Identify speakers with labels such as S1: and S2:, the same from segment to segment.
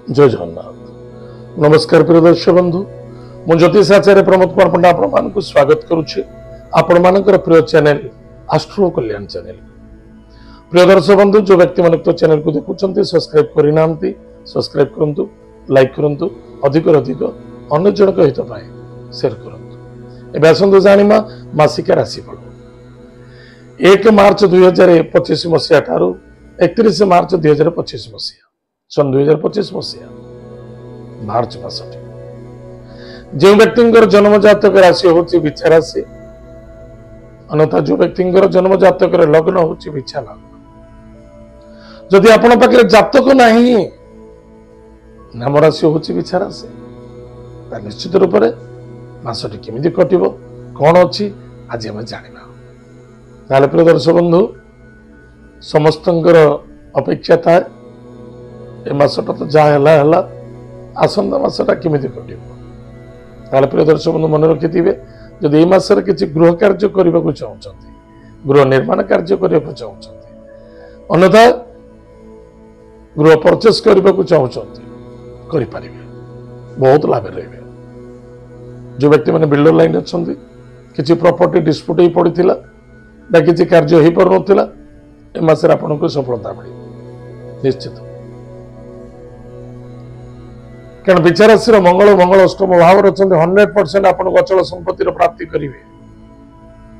S1: जय जगन्नाथ। नमस्कार प्रिय दर्शक बंधु, मु ज्योतिष आचार्य प्रमोद कुमार पंडा आपण को स्वागत करुच्चे आपण मानकर प्रिय चैनल एस्ट्रो कल्याण चैनल। प्रिय दर्शक बंधु, जो व्यक्ति मन तो चैनल को देखुंत सब्सक्राइब करना सब्सक्राइब करंतु, लाइक करंतु, अधिक अधिक अन्य जनक हित पाए शेयर करंतु। एबे आसंतु जानिमा मासिक राशिफल 1 मार्च 2025 मसीहा ठारू 31 मार्च 2025 मसीहा सन 2025 मसीहा मार्च मासटी जो व्यक्ति जन्म जातक राशि होची बिछा राशि, अन्यथा जो व्यक्ति जन्म जातक लग्न होची बिछा लग्न। जदि आपण पाखे जातक नहीं नाम राशि होची बिछा राशि, निश्चित रूप से मासटी केमिति कटिबो कौन अच्छी आज आम जाना। ताले प्रिय दर्शक बंधु, समस्त अपेक्षा था ए मासटा तो जहाँ आसंता मासटा केमिति कटिबो। ताले प्रिय दर्शक बंधु मन रखिथिबे, जदि ए मासरे किछि गृह कार्य करबा को चाहउछन्ति, गृह निर्माण कार्य करबा को चाहउछन्ति, अन्यथा गृह परचेस करबा को चाहउछन्ति करि परिबे, बहुत लाभ रहिबे। जो व्यक्ति माने बिल्डर लाइन अछन्ति, किछि प्रॉपर्टी डिस्प्यूट ही पड़िथिला ना किछि कार्य ही पर नथिला, ए मासरे आपनको सफलता मिलिबो निश्चित। कारण विचार राशि मंगल मंगल अष्टम भाव अच्छे 100% आप अचल संपत्ति प्राप्ति करेंगे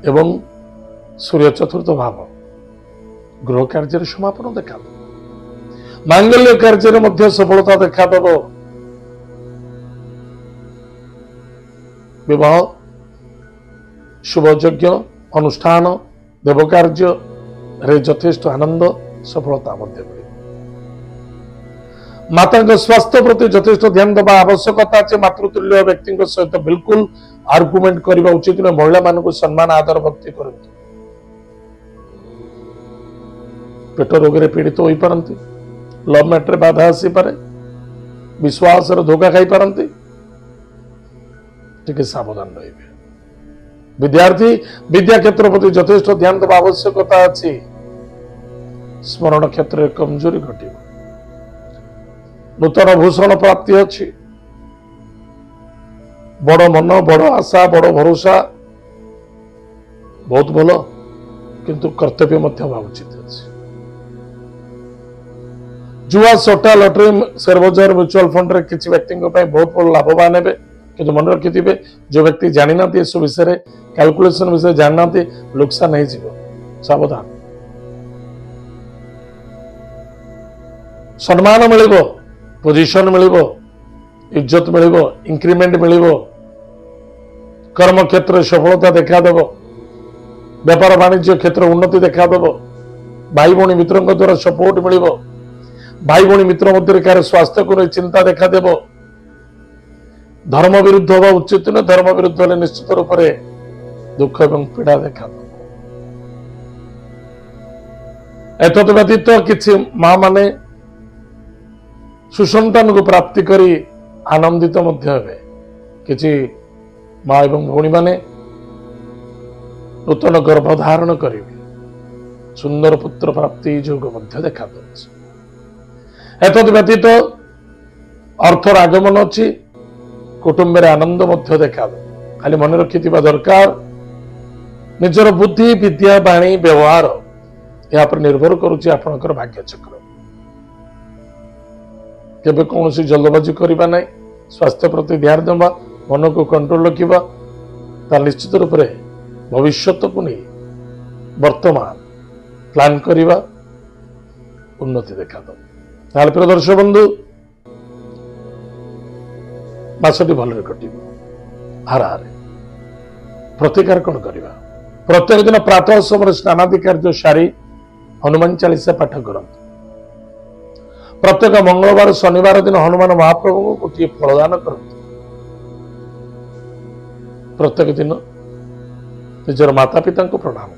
S1: एवं सूर्य चतुर्थ भाव गृह कार्य समापन देखा, मांगल्य कार्य सफलता देखा दब। विवाह शुभ यज्ञ अनुष्ठान देव कार्य रे यथेष्ट आनंद सफलता मिले। माता स्वास्थ्य प्रति यथेष्ट ध्यान देवा आवश्यकता अच्छे। मातृतुल्य व्यक्ति सहित बिल्कुल आर्गुमेंट करने उचित नुहे। महिला मान को सम्मान आदर भक्ति करते। पेट रोग पीड़ित हो पारती, लव मैटर बाधा आसी पारे, विश्वास धोखा खाई पारती, टिके सावधान रहिबे। विद्यार्थी विद्या क्षेत्र प्रति यथेष्ट ध्यान देवा आवश्यकता अच्छी। स्मरण क्षेत्र में कमजोरी घटे, नूतन भूषण प्राप्ति अच्छी, बड़ मन बड़ आशा बड़ भरोसा बहुत भल, किंतु कर्तव्य उचित अच्छी। जुआ सट्टा लटरी शेयर बजार म्यूचुअल फंड रे किसी व्यक्ति बहुत बड़ लाभवान हे, किंतु मन रखिथिबे जो व्यक्ति जानि नाथि इस विषय कैलकुलेशन विषय जानि नाथि नुकसान हो जिवो, सावधान। सम्मान मिलिबो, पोजिशन मिलिबो, इज्जत मिलिबो, इंक्रीमेंट मिलिबो, कर्म क्षेत्र सफलता देखा देबो, व्यापार वाणिज्य क्षेत्र उन्नति देखा देबो, भाई भौणी मित्रों द्वारा सपोर्ट मिलिबो, भाई भौणी मित्र मध्य कार स्वास्थ्य को नहीं चिंता देखा देबो। धर्म विरुद्ध होगा उचित न, धर्म विरुद्ध होले निश्चित रूप से दुख एवं पीड़ा देखा दो। एतद व्यतीत किछि मां माने सुसंतान को प्राप्ति करी आनंदित मध्य हेबे। किछि मां एवं भौणी माने नूतन गर्भधारण करिवे, सुंदर पुत्र प्राप्ति योग मध्य देखा दो। एतद व्यतीत अर्थर आगमन अच्छी, कुटुंब आनंद मध्य देखा दो। खाली मन रखि दरकार निजर बुद्धि विद्या वाणी व्यवहार या पर निर्भर करुच्ची आपणकर भाग्य चक्र। केबे कौन सी जल्दबाजी करबा नहीं, स्वास्थ्य प्रति ध्यान देवा, मन को कंट्रोल रखिबा, ता निश्चित रूप से भविष्य को नहीं वर्तमान प्लान करबा उन्नति देखा दो। ताले प्रिय दर्शक बंधु, मासटी भल कटिबो। हारे प्रतिकार कौन करवा? प्रत्येक दिन प्रातः समय स्नानादि कार्य सारी हनुमान चालीसा पाठ करते। प्रत्येक मंगलवार शनिवार दिन हनुमान महाप्रभु को गोटे फलदान करते। प्रत्येक दिन निजर माता पिता को प्रणाम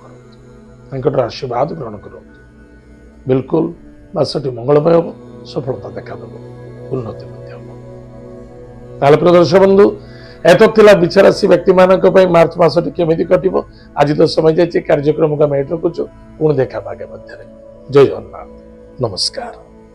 S1: करते, आशीर्वाद ग्रहण करते। बिल्कुल मासटी मंगलमय हम, सफलता देखा देव, उन्नति हम। प्रिय दर्शक बंधु, एतला विचारासी व्यक्ति मानक मार्च मासटी केमिति कटिबो आज तो समय जाइए। कार्यक्रम को मेट रखुचु, पुणी देखा आगे मध्य। जय जगन्नाथ, नमस्कार।